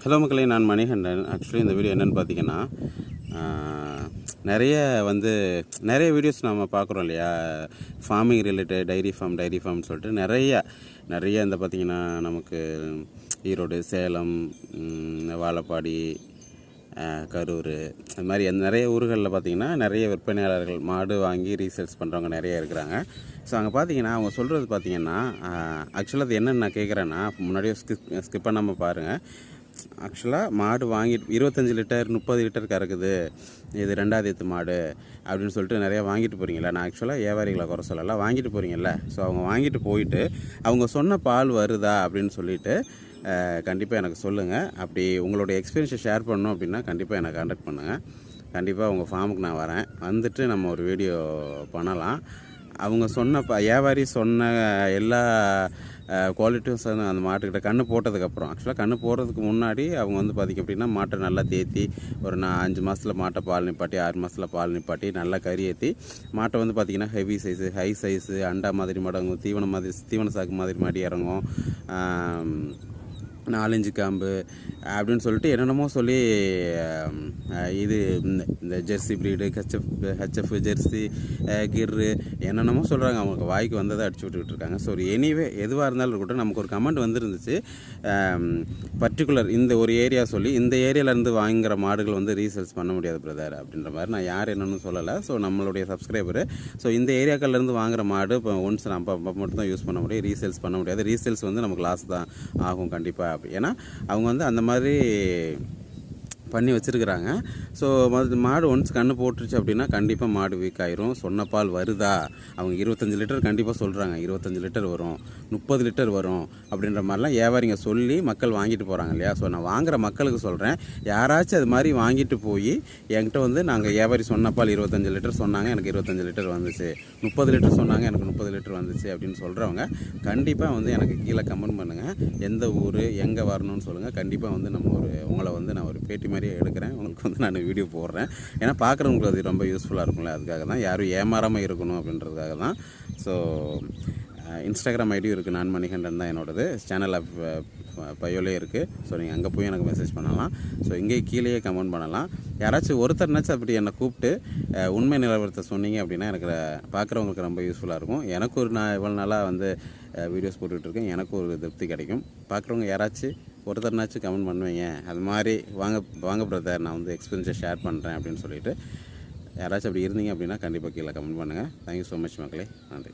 Hello மக்களே, நான் Manikandan. Actually இந்த வீடியோ என்னென்னு பார்த்தீங்கன்னா, நிறைய வீடியோஸ் நம்ம பார்க்குறோம் இல்லையா, ஃபார்மிங் ரிலேட்டட், டைரி ஃபார்ம்னு சொல்லிட்டு நிறைய இந்த பார்த்திங்கன்னா நமக்கு ஈரோடு, சேலம், வாழப்பாடி, கரூர், அது மாதிரி நிறைய ஊர்களில் பார்த்திங்கன்னா நிறைய விற்பனையாளர்கள் மாடு வாங்கி ரீசேல்ஸ் பண்ணுறவங்க நிறைய இருக்கிறாங்க. ஸோ அங்கே பார்த்தீங்கன்னா அவங்க சொல்கிறது பார்த்திங்கன்னா, ஆக்சுவலாக அது என்னென்னு நான் கேட்குறேன்னா, முன்னாடியே ஸ்கிப் பண்ணாமல் பாருங்கள். ஆக்சுவலாக மாடு வாங்கி 25 லிட்டர் 30 லிட்டர் கறக்குது, இது 2வது ஈத்து மாடு அப்படின்னு சொல்லிட்டு நிறையா வாங்கிட்டு போகிறீங்களா. நான் ஆக்சுவலாக வியாபாரிகளை குறை சொல்லலாம், வாங்கிட்டு போகிறீங்கள. ஸோ அவங்க வாங்கிட்டு போயிட்டு அவங்க சொன்ன பால் வருதா அப்படின்னு சொல்லிவிட்டு கண்டிப்பாக எனக்கு சொல்லுங்கள். அப்படி உங்களுடைய எக்ஸ்பீரியன்ஸை ஷேர் பண்ணணும் அப்படின்னா கண்டிப்பாக எனக்கு கான்டாக்ட் பண்ணுங்கள். கண்டிப்பாக உங்கள் ஃபார்முக்கு நான் வரேன், வந்துட்டு நம்ம ஒரு வீடியோ பண்ணலாம். அவங்க சொன்ன வியாபாரி சொன்ன எல்லா குவாலிட்டியும் அந்த மாட்டுக்கிட்ட கன்று போட்டதுக்கப்புறம், ஆக்சுவலாக கன்று போடுறதுக்கு முன்னாடி அவங்க பார்த்திங்க அப்படின்னா மாட்டை நல்லா தேற்றி ஒரு 5 மாதத்தில் மாட்டை பால் நிப்பாட்டி, 6 மாதத்தில் பால் நிப்பாட்டி நல்லா கறி ஏற்றி மாட்டை பார்த்திங்கன்னா ஹெவி சைஸு, ஹை சைஸு, அண்டா மாதிரி மடங்கும், தீவன சாக்கு மாதிரி மாடி இறங்கும், 4 இன்ச்சு காம்பு அப்படின்னு சொல்லிட்டு என்னென்னமோ சொல்லி இது இந்த ஜெர்சி ப்ரீடு, ஹெச்எஃப் ஜெர்சி, கிர்ரு என்னென்னமோ சொல்கிறாங்க. அவங்களுக்கு வாய்க்கு வந்ததை அடிச்சு விட்டுக்கிட்டு இருக்காங்க. ஸோ எனிவே எதுவாக இருந்தாலும் இருக்கட்டும், நமக்கு ஒரு கமெண்ட் வந்துருந்துச்சு, பர்டிகுலர் இந்த ஒரு ஏரியா சொல்லி இந்த ஏரியாவிலேருந்து வாங்குகிற மாடுகள் ரீசேல்ஸ் பண்ண முடியாது பிரதர் அப்படின்ற மாதிரி. நான் யார் என்னன்னு சொல்லலை. ஸோ நம்மளுடைய சப்ஸ்கிரைபரு, ஸோ இந்த ஏரியாக்கள்லேருந்து வாங்குகிற மாடு இப்போ ஒன்ஸ் நம்ம மட்டும் தான் யூஸ் பண்ண முடியும், ரீசேல்ஸ் பண்ண முடியாது. ரீசேல்ஸ் நமக்கு லாஸ் தான் ஆகும் கண்டிப்பாக. ஏன்னா அவங்க அந்த மாதிரி பண்ணி வச்சுருக்கிறாங்க. ஸோ மாடு ஒன்ஸ் கன்று போட்டுருச்சு அப்படின்னா கண்டிப்பாக மாடு வீக் ஆயிரும். சொன்ன பால் வருதா, அவங்க 25 லிட்டர் கண்டிப்பாக சொல்கிறாங்க, 25 லிட்டர் வரும், 30 லிட்டர் வரும் அப்படின்ற மாதிரிலாம் வியாபாரிங்க சொல்லி மக்கள் வாங்கிட்டு போகிறாங்க இல்லையா. ஸோ நான் வாங்குகிற மக்களுக்கு சொல்கிறேன், யாராச்சும் அது மாதிரி வாங்கிட்டு போய் என்கிட்ட நாங்கள் வியாபாரி சொன்ன பால் 25 லிட்டர் சொன்னாங்க, எனக்கு 25 லிட்டர் வந்துச்சு, 30 லிட்டர் சொன்னாங்க, எனக்கு 30 லிட்டர் வந்துச்சு அப்படின்னு சொல்கிறவங்க கண்டிப்பாக எனக்கு கீழே கமெண்ட் பண்ணுங்கள். எந்த ஊர், எங்கே வரணும்னு சொல்லுங்கள். கண்டிப்பாக நம்ம உங்களை நான் ஒரு பேட்டி மாதிரியே எடுக்கிறேன், உங்களுக்கு நான் வீடியோ போடுறேன். ஏன்னா பார்க்குறவங்களுக்கு அது ரொம்ப யூஸ்ஃபுல்லாக இருக்கும்ல, அதுக்காக தான், யாரும் ஏமாறாமல் இருக்கணும் அப்படின்றதுக்காக தான். ஸோ இன்ஸ்டாகிராம் ஐடியும் இருக்குது, நான் மணிகண்டன் தான் என்னோடது. சேனல் பயோலே இருக்குது. ஸோ நீங்கள் அங்கே போய் எனக்கு மெசேஜ் பண்ணலாம். ஸோ இங்கே கீழேயே கமெண்ட் பண்ணலாம். யாராச்சும் ஒருத்தர்னாச்சும் அப்படி என்னை கூப்பிட்டு உண்மை நிலவரத்தை சொன்னீங்க அப்படின்னா எனக்கு பார்க்குறவங்களுக்கு ரொம்ப யூஸ்ஃபுல்லாக இருக்கும். எனக்கு நான் இவ்வளோ நாளாக வீடியோஸ் போட்டுட்ருக்கேன், எனக்கு ஒரு திருப்தி கிடைக்கும். பார்க்குறவங்க யாராச்சும் ஒருத்தர்னாச்சும் கமெண்ட் பண்ணுவீங்க, அது மாதிரி வாங்க பிரதர், நான் எக்ஸ்பீரியன்ஸை ஷேர் பண்ணுறேன் அப்படின்னு சொல்லிட்டு யாராச்சும் அப்படி இருந்தீங்க அப்படின்னா கண்டிப்பாக கீழே கமெண்ட் பண்ணுங்கள். தேங்க்யூ ஸோ மச் மக்களே, நன்றி.